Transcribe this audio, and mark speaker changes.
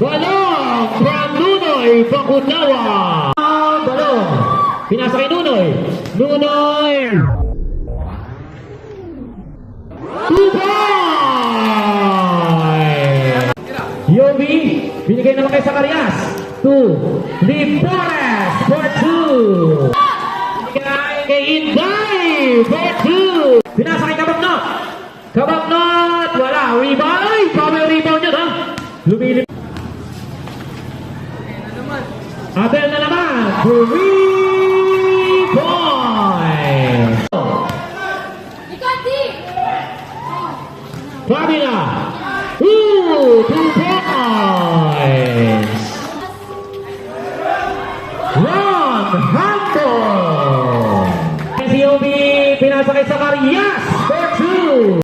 Speaker 1: Balong from Nunoy Pakunawa. Balong. Pinasa kay Nunoy. Nunoy. 2 points. Yobi. Binigay naman kay Zacarias. 2. Libores for 2. Binigay kay Inday for 2. Pinasa kay Kabaknot. Kabaknot. Wala. Rebound. Ay, power rebound yun ha. Lumilip. Abel na naman. 3 points. Fabila. 2 points. Ron Hampo. Si Yobi pinasa kay Zacarias.